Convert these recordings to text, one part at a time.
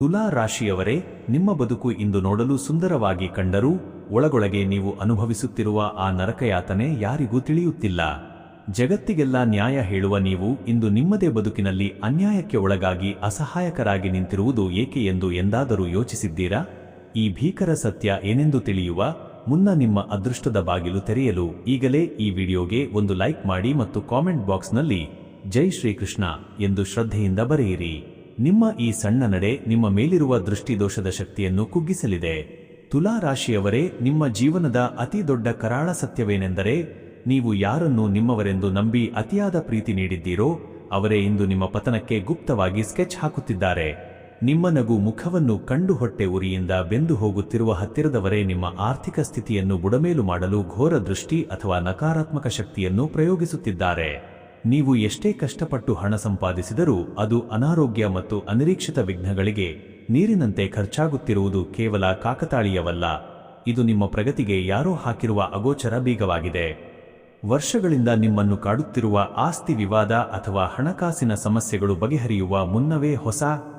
ತುಲಾ ರಾಶಿಯವರೇ, ನಿಮ್ಮ ಬದುಕು ಇಂದು ನೋಡಲು ಸುಂದರವಾಗಿ ಕಂಡರೂ ಒಳಗೊಳಗೆ ನೀವು ಅನುಭವಿಸುತ್ತಿರುವ ಆ ನರಕಯಾತನೆ ಯಾರಿಗೂ ತಿಳಿಯುತ್ತಿಲ್ಲ. ಜಗತ್ತಿಗೆಲ್ಲ ನ್ಯಾಯ ಹೇಳುವ ನೀವು ಇಂದು ನಿಮ್ಮದೇ ಬದುಕಿನಲ್ಲಿ ಅನ್ಯಾಯಕ್ಕೆ ಒಳಗಾಗಿ ಅಸಹಾಯಕರಾಗಿ ನಿಂತಿರುವುದು ಏಕೆ ಎಂದು ಎಂದಾದರೂ ಯೋಚಿಸಿದ್ದೀರಾ? ಈ ಭೀಕರ ಸತ್ಯ ಏನೆಂದು ತಿಳಿಯುವ ಮುನ್ನ ನಿಮ್ಮ ಅದೃಷ್ಟದ ಬಾಗಿಲು ತೆರೆಯಲು ಈಗಲೇ ಈ ವಿಡಿಯೋಗೆ ಒಂದು ಲೈಕ್ ಮಾಡಿ ಮತ್ತು ಕಾಮೆಂಟ್ ಬಾಕ್ಸ್ನಲ್ಲಿ ಜೈ ಶ್ರೀಕೃಷ್ಣ ಎಂದು ಶ್ರದ್ಧೆಯಿಂದ ಬರೆಯಿರಿ. ನಿಮ್ಮ ಈ ಸಣ್ಣ ನಡೆ ನಿಮ್ಮ ಮೇಲಿರುವ ದೃಷ್ಟಿದೋಷದ ಶಕ್ತಿಯನ್ನು ಕುಗ್ಗಿಸಲಿದೆ. ತುಲಾ ರಾಶಿಯವರೇ, ನಿಮ್ಮ ಜೀವನದ ಅತಿ ದೊಡ್ಡ ಕರಾಳ ಸತ್ಯವೇನೆಂದರೆ, ನೀವು ಯಾರನ್ನು ನಿಮ್ಮವರೆಂದು ನಂಬಿ ಅತಿಯಾದ ಪ್ರೀತಿ ನೀಡಿದ್ದೀರೋ ಅವರೇ ಇಂದು ನಿಮ್ಮ ಪತನಕ್ಕೆ ಗುಪ್ತವಾಗಿ ಸ್ಕೆಚ್ ಹಾಕುತ್ತಿದ್ದಾರೆ. ನಿಮ್ಮ ನಗು ಮುಖವನ್ನು ಕಂಡು ಹೊಟ್ಟೆ ಉರಿಯಿಂದ ಬೆಂದು ಹೋಗುತ್ತಿರುವ ಹತ್ತಿರದವರೇ ನಿಮ್ಮ ಆರ್ಥಿಕ ಸ್ಥಿತಿಯನ್ನು ಬುಡಮೇಲು ಮಾಡಲು ಘೋರ ದೃಷ್ಟಿ ಅಥವಾ ನಕಾರಾತ್ಮಕ ಶಕ್ತಿಯನ್ನು ಪ್ರಯೋಗಿಸುತ್ತಿದ್ದಾರೆ. ನೀವು ಎಷ್ಟೇ ಕಷ್ಟಪಟ್ಟು ಹಣ ಸಂಪಾದಿಸಿದರೂ ಅದು ಅನಾರೋಗ್ಯ ಮತ್ತು ಅನಿರೀಕ್ಷಿತ ವಿಘ್ನಗಳಿಗೆ ನೀರಿನಂತೆ ಖರ್ಚಾಗುತ್ತಿರುವುದು ಕೇವಲ ಕಾಕತಾಳೀಯವಲ್ಲ, ಇದು ನಿಮ್ಮ ಪ್ರಗತಿಗೆ ಯಾರೋ ಹಾಕಿರುವ ಅಗೋಚರ ಬೀಗವಾಗಿದೆ. ವರ್ಷಗಳಿಂದ ನಿಮ್ಮನ್ನು ಕಾಡುತ್ತಿರುವ ಆಸ್ತಿ ವಿವಾದ ಅಥವಾ ಹಣಕಾಸಿನ ಸಮಸ್ಯೆಗಳು ಬಗೆಹರಿಯುವ ಮುನ್ನವೇ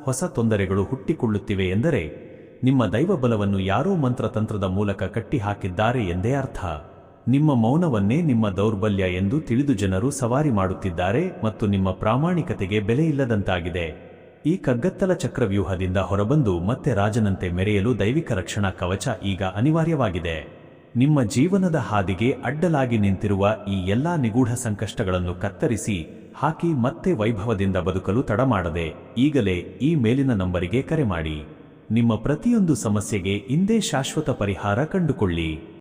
ಹೊಸ ತೊಂದರೆಗಳು ಹುಟ್ಟಿಕೊಳ್ಳುತ್ತಿವೆ ಎಂದರೆ ನಿಮ್ಮ ದೈವಬಲವನ್ನು ಯಾರೋ ಮಂತ್ರತಂತ್ರದ ಮೂಲಕ ಕಟ್ಟಿಹಾಕಿದ್ದಾರೆ ಎಂದೇ ಅರ್ಥ. ನಿಮ್ಮ ಮೌನವನ್ನೇ ನಿಮ್ಮ ದೌರ್ಬಲ್ಯ ಎಂದು ತಿಳಿದು ಜನರು ಸವಾರಿ ಮಾಡುತ್ತಿದ್ದಾರೆ ಮತ್ತು ನಿಮ್ಮ ಪ್ರಾಮಾಣಿಕತೆಗೆ ಬೆಲೆಯಿಲ್ಲದಂತಾಗಿದೆ. ಈ ಕಗ್ಗತ್ತಲ ಚಕ್ರವ್ಯೂಹದಿಂದ ಹೊರಬಂದು ಮತ್ತೆ ರಾಜನಂತೆ ಮೆರೆಯಲು ದೈವಿಕ ರಕ್ಷಣಾ ಕವಚ ಈಗ ಅನಿವಾರ್ಯವಾಗಿದೆ. ನಿಮ್ಮ ಜೀವನದ ಹಾದಿಗೆ ಅಡ್ಡಲಾಗಿ ನಿಂತಿರುವ ಈ ಎಲ್ಲಾ ನಿಗೂಢ ಸಂಕಷ್ಟಗಳನ್ನು ಕತ್ತರಿಸಿ ಹಾಕಿ ಮತ್ತೆ ವೈಭವದಿಂದ ಬದುಕಲು ತಡಮಾಡದೆ ಈಗಲೇ ಈ ಮೇಲಿನ ನಂಬರಿಗೆ ಕರೆ ಮಾಡಿ. ನಿಮ್ಮ ಪ್ರತಿಯೊಂದು ಸಮಸ್ಯೆಗೆ ಇಂದೇ ಶಾಶ್ವತ ಪರಿಹಾರ ಕಂಡುಕೊಳ್ಳಿ.